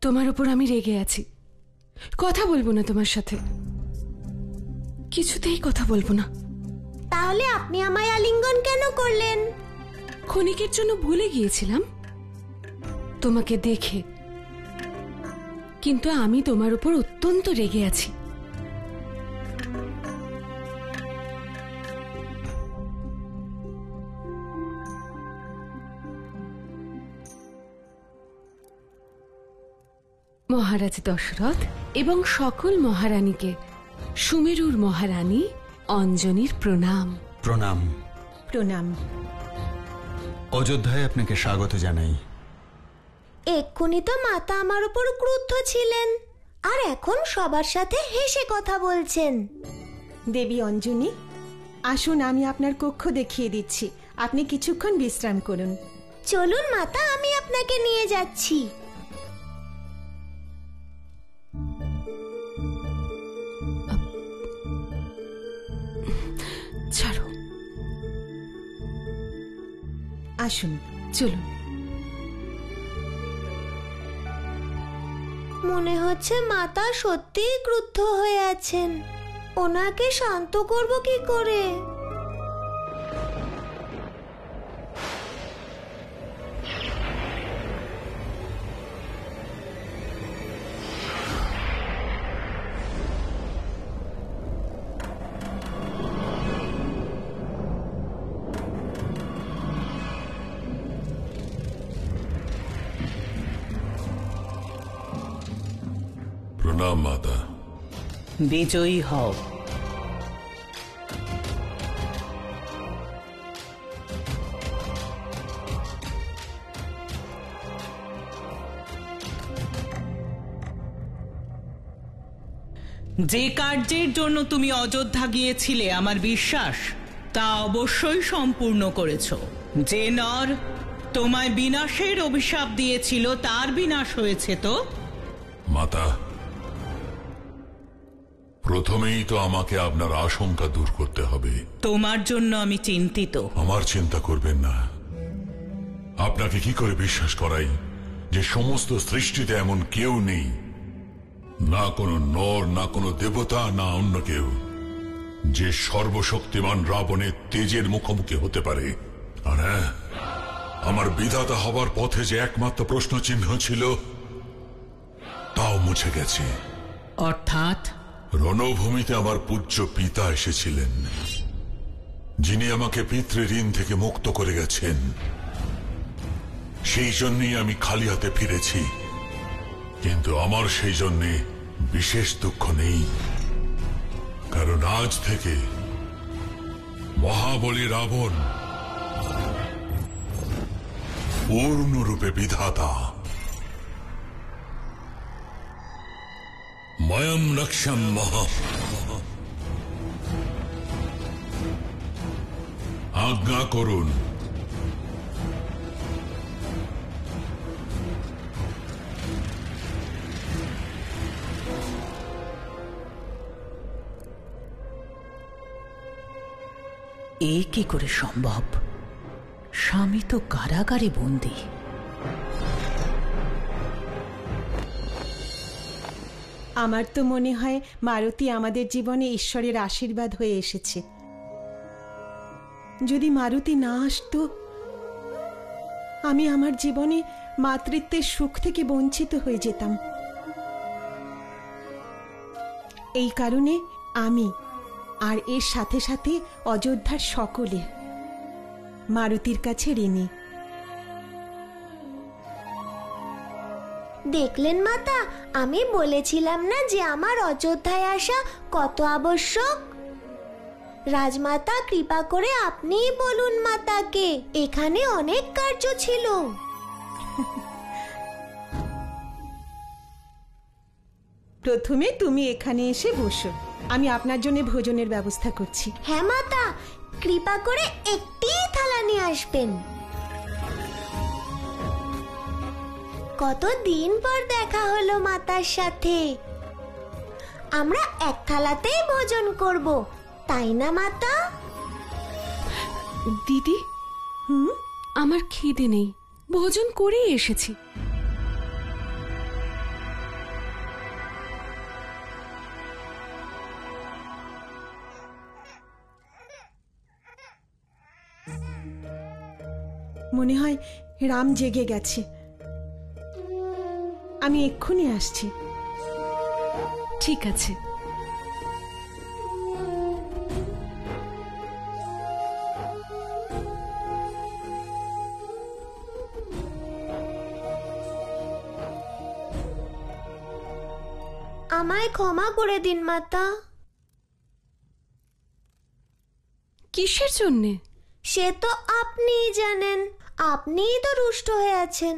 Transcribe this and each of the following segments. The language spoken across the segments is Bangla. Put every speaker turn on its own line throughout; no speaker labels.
তোমার উপর আমি রেগে আছি, কথা বলবো না তোমার সাথে, কিছুতেই কথা বলবো না।
তাহলে আপনি আমায় আলিঙ্গন কেন করলেন?
ক্ষণিকের জন্য ভুলে গিয়েছিলাম তোমাকে দেখে, কিন্তু আমি তোমার উপর অত্যন্ত রেগে আছি। মহারাজ দশরথ এবং সকল মহারানীকে সুমেরুর মহারানী অঞ্জনীর প্রণাম।
প্রণাম।
প্রণাম।
অযোধ্যায় আপনাকে স্বাগত জানাই।
এক্ষুনি তো মাতা আমার উপর ক্রুদ্ধ ছিলেন, আর এখন সবার সাথে হেসে কথা বলছেন।
দেবী অঞ্জনী, আসুন, আমি আপনার কক্ষ দেখিয়ে দিচ্ছি। আপনি কিছুক্ষণ বিশ্রাম করুন।
চলুন মাতা, আমি আপনাকে নিয়ে যাচ্ছি।
ছাড়ো,
আসুন,
চলুন।
মনে হচ্ছে মাতা সত্যিই ক্রুদ্ধ হয়ে আছেন। ওনাকে শান্ত করব কি করে?
প্রণাম মাতা।
বিজয়ী হও। যে কার্যের জন্য তুমি অযোধ্যা গিয়েছিলে আমার বিশ্বাস তা অবশ্যই সম্পূর্ণ করেছ। যে নর তোমায় বিনাশের অভিশাপ দিয়েছিল তার বিনাশ হয়েছে তো?
মাতা, প্রথমেই তো আমাকে আপনার আশঙ্কা দূর করতে হবে।
তোমার জন্য আমি চিন্তিত।
আমার চিন্তা করবেন না। আপনাকে কি করে বিশ্বাস করাই যে সমস্ত সৃষ্টিতে এমন কেউ নেই, না কোনো নর, না কোনো দেবতা, না অন্য কেউ, যে সর্বশক্তিমান রাবণের তেজের মুখোমুখি হতে পারে। আর হ্যাঁ, আমার বিধাতা হবার পথে যে একমাত্র প্রশ্ন চিহ্ন ছিল তাও মুছে গেছে।
অর্থাৎ
রণভূমিতে আমার পূজ্য পিতা এসেছিলেন, যিনি আমাকে পিতৃঋণ থেকে মুক্ত করে গেছেন। সেই জন্যই আমি খালি হাতে ফিরেছি, কিন্তু আমার সেই জন্যে বিশেষ দুঃখ নেই, কারণ আজ থেকে মহাবলী রাবণ পূর্ণরূপে বিধাতা। ময়ম রক্ষম মহা। আজ্ঞা করুন।
এ কি করে সম্ভব? স্বামী তো কারাগারে বন্দী।
আমার তো মনে হয় মারুতি আমাদের জীবনে ঈশ্বরের আশীর্বাদ হয়ে এসেছে। যদি মারুতি না আসতো, আমি আমার জীবনে মাতৃত্বের সুখ থেকে বঞ্চিত হয়ে যেতাম। এই কারণে আমি আর এর সাথে সাথে অযোধ্যার সকলে মারুতির কাছে ঋণী।
দেখলেন মাতা, আমি বলেছিলাম না যে আমার অযোধ্যায় আসা কত আবশ্যক? রাজমাতা, কৃপা করে আপনিই বলুন মাতাকে, এখানে অনেক কার্য ছিল।
প্রথমে তুমি এখানে এসে বসো, আমি আপনার জন্য ভোজনের ব্যবস্থা করছি।
হ্যাঁ মাতা, কৃপা করে একটি থালা নিয়ে আসবেন। কতদিন পর দেখা হলো মাতার সাথে। আমরা এক থালাতেই ভোজন করব, তাই না মাতা?
দিদি, আমার খিদে নেই, ভোজন করেই এসেছি।
মনে হয় রাম জেগে গেছে। আমি এক্ষুনি আসছি।
ঠিক আছে।
আমায় ক্ষমা করে দিন মাতা।
কিসের জন্যে?
সে তো আপনিই জানেন, আপনিই তো রুষ্ট হয়ে আছেন।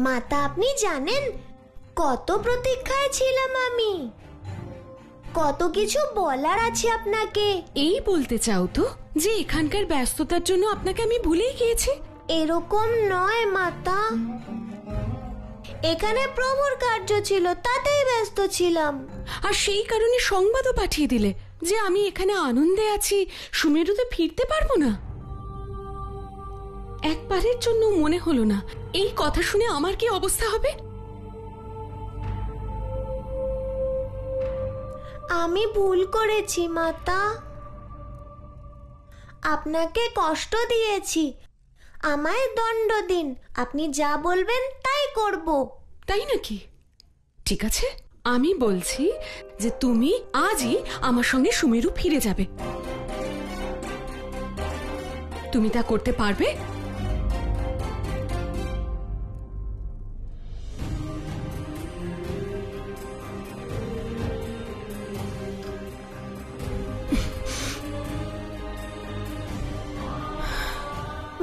মাতা, আপনি জানেন কত প্রতীক্ষায় ছিলাম আমি, কত কিছু বলার আছে আপনাকে।
এই বলতে চাও তো যে এখানকার ব্যস্ততার জন্য আপনাকে আমি ভুলেই গিয়েছি?
এরকম নয় মাতা, এখানে প্রভুর কার্য ছিল, তাতেই ব্যস্ত ছিলাম।
আর সেই কারণে সংবাদও পাঠিয়ে দিলে যে আমি এখানে আনন্দে আছি, সুমেরুতে ফিরতে পারবো না। একবারের জন্য মনে হলো না এই কথা শুনে আমার কি অবস্থা হবে?
আমি ভুল করেছি মাতা, আপনাকে কষ্ট দিয়েছি। আমায় দণ্ড দিন, আপনি যা বলবেন তাই করব।
তাই নাকি? ঠিক আছে, আমি বলছি যে তুমি আজই আমার সঙ্গে সুমেরু ফিরে যাবে। তুমি তা করতে পারবে?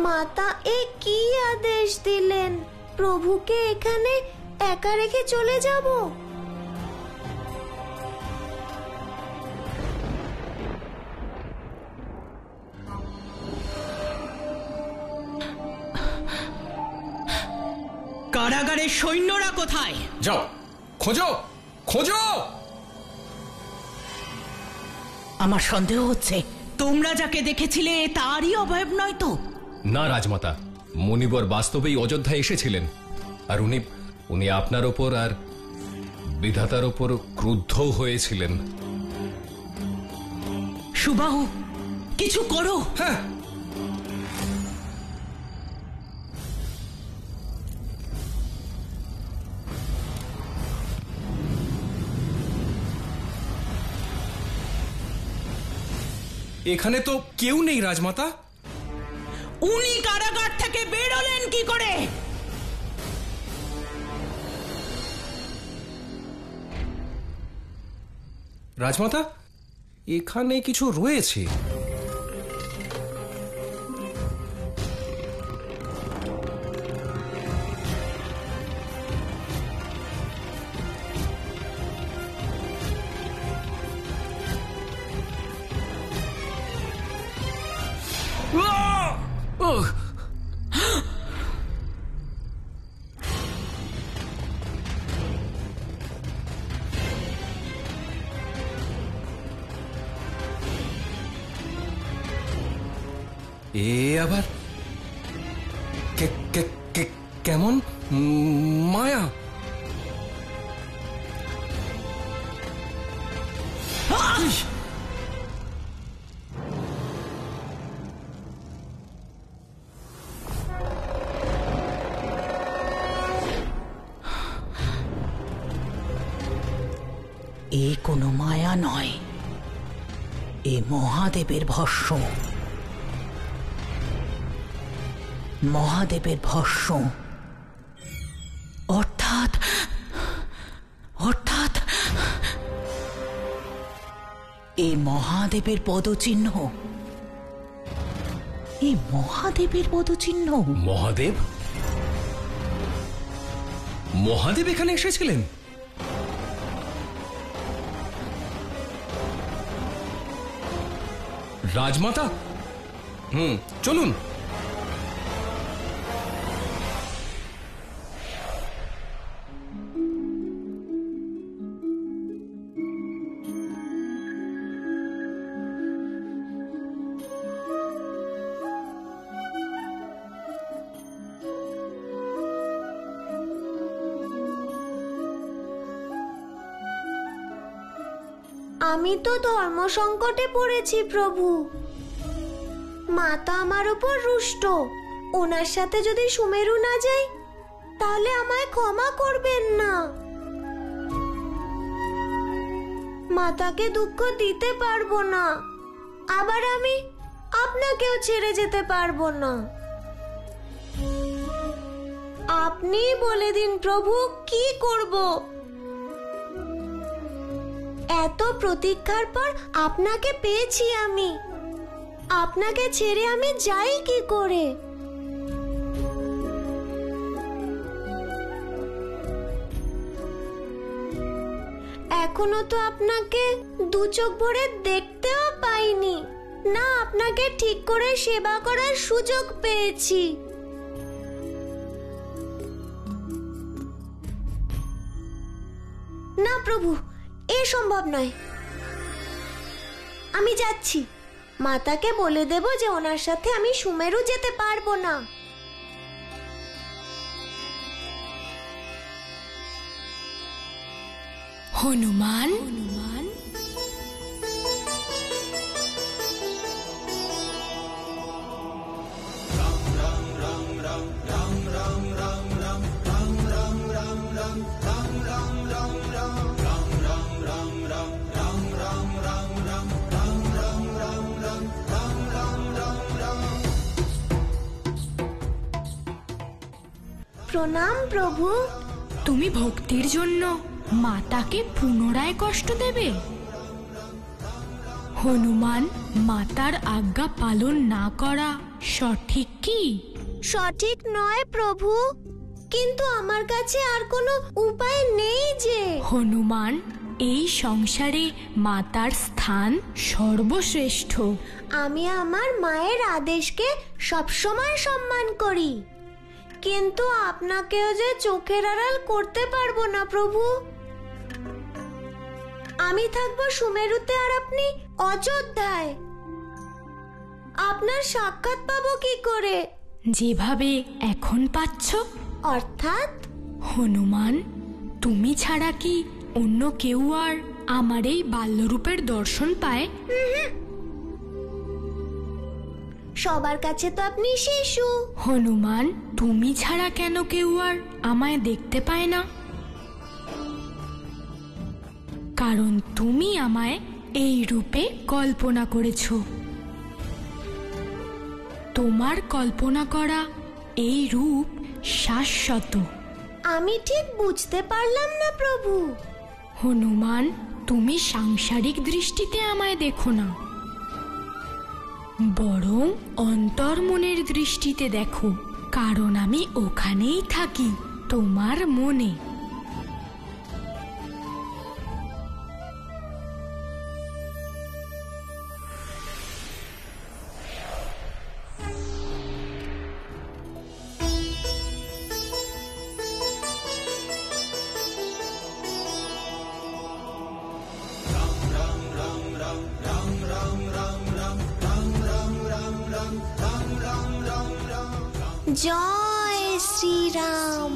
মাতা, এ কি আদেশ দিলেন? প্রভুকে এখানে একা রেখে চলে যাব?
কারাগারের সৈন্যরা কোথায়?
যাও, খোঁজো খোঁজো।
আমার সন্দেহ হচ্ছে তোমরা যাকে দেখেছিলে তারই অবয়ব নয় তো?
না রাজমাতা, মুনিবর বাস্তবেই অযোধ্যায় এসেছিলেন, আর উনি আপনার ওপর আর বিধাতার ওপর ক্রুদ্ধ হয়েছিলেন।
সুবাহু, কিছু করো।
হ্যাঁ, এখানে তো কেউ নেই রাজমাতা।
উনি কারাগার থেকে বেরোলেন কি করে?
রাজমাতা, এখানে কিছু রয়েছে। এ আবার কেমন মায়া?
এ কোনো মায়া নয়, এ মহাদেবের ভস্য। মহাদেবের ভস্য, অর্থাৎ এ মহাদেবের পদচিহ্ন। এই মহাদেবের পদচিহ্ন।
মহাদেব? মহাদেব এখানে এসেছিলেন? রাজমাতা, চলুন।
আমি তো ধর্ম সংকটে পড়েছি প্রভু। মা তো আমার উপর রুষ্ট। ওনার সাথে যদি সুমেরু না যাই তাহলে আমায় ক্ষমা করবেন না। মাতাকে দুঃখ দিতে পারবো না, আবার আমি আপনাকেও ছেড়ে যেতে পারবো না। আপনি বলে দিন প্রভু, কি করব? এত প্রতীক্ষার পর আপনাকে পেয়েছি আমি, আপনাকে ছেড়ে আমি যাই কি করে? এখনো তো আপনাকে দু চোখ ভরে দেখতেও পাইনি, না আপনাকে ঠিক করে সেবা করার সুযোগ পেয়েছি। না প্রভু, এ সম্ভব নয়। আমি যাচ্ছি, মাতাকে বলে দেব যে ওনার সাথে আমি সুমেরু যেতে পারবো না।
হনুমান,
প্রণাম প্রভু।
তুমি ভক্তির জন্য মাতাকে পুনরায় কষ্ট দেবে? হনুমান, মাতার আজ্ঞা পালন না করা সঠিক কি?
সঠিক নয় প্রভু, কিন্তু আমার কাছে আর কোনো উপায় নেই যে।
হনুমান, এই সংসারে মাতার স্থান সর্বশ্রেষ্ঠ।
আমি আমার মায়ের আদেশকে সবসময় সম্মান করি, কিন্তু আপনাকেও যে চোখের আড়াল করতে পারবো না প্রভু। আমি থাকবো সুমেরুতে আর আপনি অযোধ্যায়। আপনার সাক্ষাৎ পাবো কি করে?
যেভাবে এখন পাচ্ছ।
অর্থাৎ?
হনুমান, তুমি ছাড়া কি অন্য কেউ আর আমার এই বাল্যরূপের দর্শন পায়?
সবার কাছে তো আপনি শিশু।
হনুমান, তুমি ছাড়া কেন কেউ আর আমায় দেখতে পায় না? কারণ তুমি আমায় এই রূপে কল্পনা করেছ। তোমার কল্পনা করা এই রূপ শাশ্বত।
আমি ঠিক বুঝতে পারলাম না প্রভু।
হনুমান, তুমি সাংসারিক দৃষ্টিতে আমায় দেখো না, বরং অন্তর্মনের দৃষ্টিতে দেখো, কারণ আমি ওখানেই থাকি, তোমার মনে।
জয় শ্রীরাম।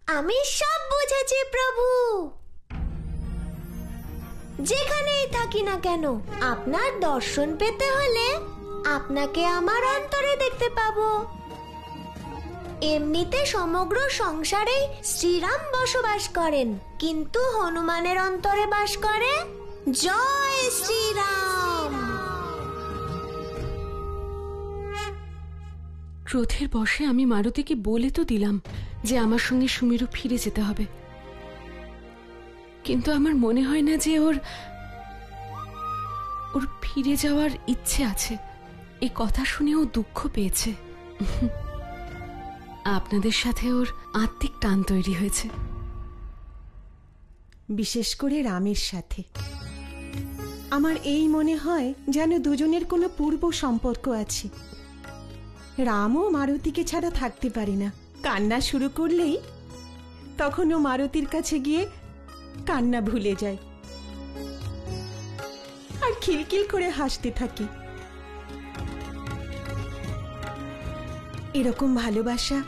আমি সব বুঝেছি প্রভু। যেখানেই থাকি না কেন, আপনার দর্শন পেতে হলে আপনাকে আমার অন্তরে দেখতে পাবো। এমনিতে সমগ্র সংসারে শ্রীরাম বসবাস করেন, কিন্তু হনুমানের অন্তরে বাস করে জয় শ্রীরাম।
ক্রোধের বশে আমি মারুতিকে বলে তো দিলাম যে আমার সঙ্গে সুমেরু ফিরে যেতে হবে, কিন্তু আমার মনে হয় না যে ওর ফিরে যাওয়ার ইচ্ছে আছে। এই কথা শুনে ও দুঃখ পেয়েছে। আপনাদের সাথে ওর আত্মিক টান তৈরি হয়েছে,
বিশেষ করে রামের সাথে। আমার এই মনে হয় যেন দুজনের কোনো পূর্ব সম্পর্ক আছে। রামও মারুতিকে ছাড়া থাকতে পারে না। কান্না শুরু করলেই তখন ও মারুতির কাছে গিয়ে কান্না ভুলে যায় আর খিলখিল করে হাসতে থাকে। এরকম ভালোবাসা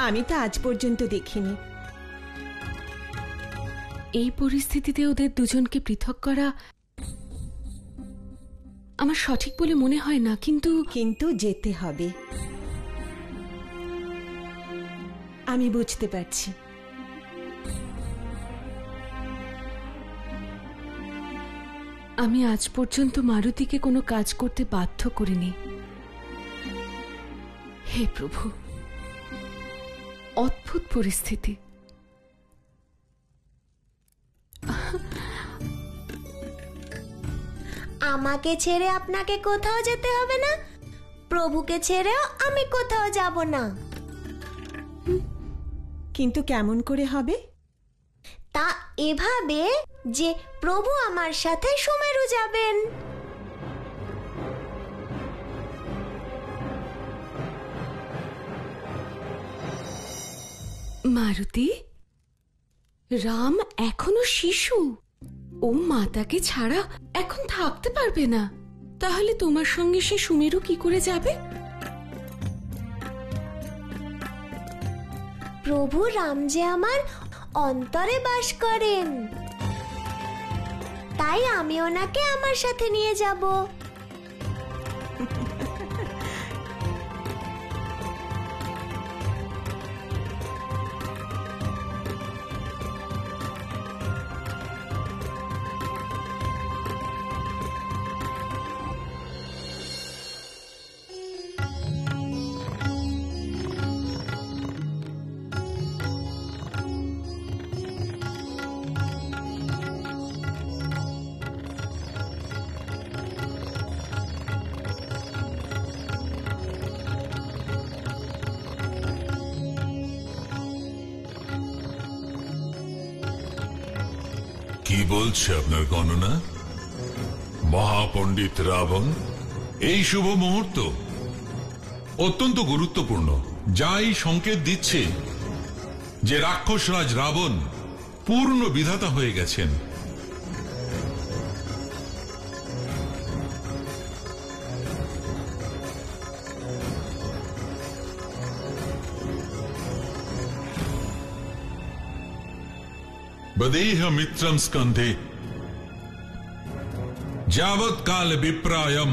আমি তো আজ পর্যন্ত দেখিনি।
এই পরিস্থিতিতে ওদের দুজনকে পৃথক করা আমার সঠিক বলে মনে হয় না, কিন্তু
যেতে হবে। আমি বুঝতে পারছি।
আমি আজ পর্যন্ত মারুতিকে কোনো কাজ করতে বাধ্য করিনি। হে প্রভু, অদ্ভুত পরিস্থিতি।
আমাকে ছেড়ে আপনাকে কোথাও যেতে হবে না, প্রভুকে ছেড়েও আমি কোথাও যাব না।
কিন্তু কেমন করে হবে?
তা এভাবে যে প্রভু আমার সাথে সুমেরু যাবেন।
মারুতি, রাম এখনো শিশু, ও মাতাকে ছাড়া এখন থাকতে পারবে না। তাহলে তোমার সঙ্গে সে সুমেরু কি করে যাবে?
প্রভু রাম যে আমার অন্তরে বাস করেন, তাই আমি ওনাকে আমার সাথে নিয়ে যাব।
কি বলছে আপনার গণনা? মহাপণ্ডিত রাবণ, এই শুভ মুহূর্ত অত্যন্ত গুরুত্বপূর্ণ, যা এই সংকেত দিচ্ছে যে রাক্ষসরাজ রাবণ পূর্ণ বিধাতা হয়ে গেছেন। बदेह मित्रम स्कंधे जावत काल विप्रायम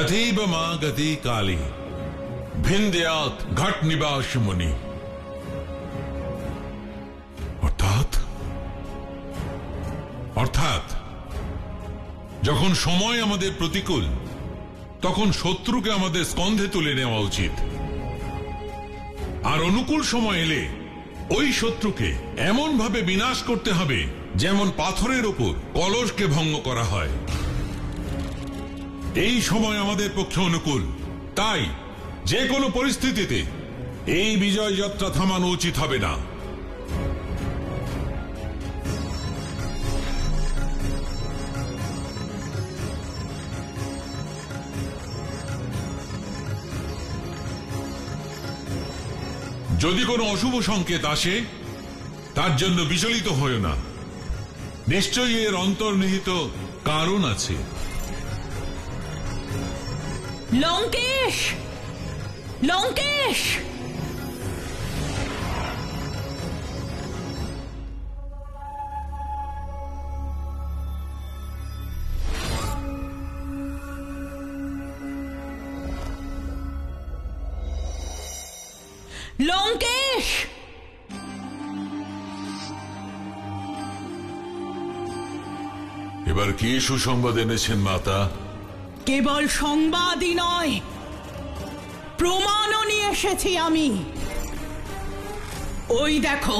अथीब मागति काली भिंद्यात घट निवास मुनि। অর্থাৎ যখন সময় আমাদের প্রতিকূল, তখন শত্রুকে আমাদের স্কন্ধে তুলে নেওয়া উচিত, আর অনুকূল সময় এলে ওই শত্রুকে এমন ভাবে বিনাশ করতে হবে যেমন পাথরের উপর কলসকে ভঙ্গ করা হয়। এই সময় আমাদের পক্ষে অনুকূল, তাই যে কোনো পরিস্থিতিতে এই বিজয় যাত্রা থামানো উচিত হবে না। যদি কোনো অশুভ সংকেত আসে, তার জন্য বিচলিত হয়ো না, নিশ্চয়ই এর অন্তর্নিহিত কারণ আছে।
লঙ্কেশ, লঙ্কেশ! লঙ্কেশ!
এবার কি সুসংবাদ এনেছেন মাতা?
কেবল সংবাদই নয়, প্রমাণও নিয়ে এসেছি আমি। ওই দেখো,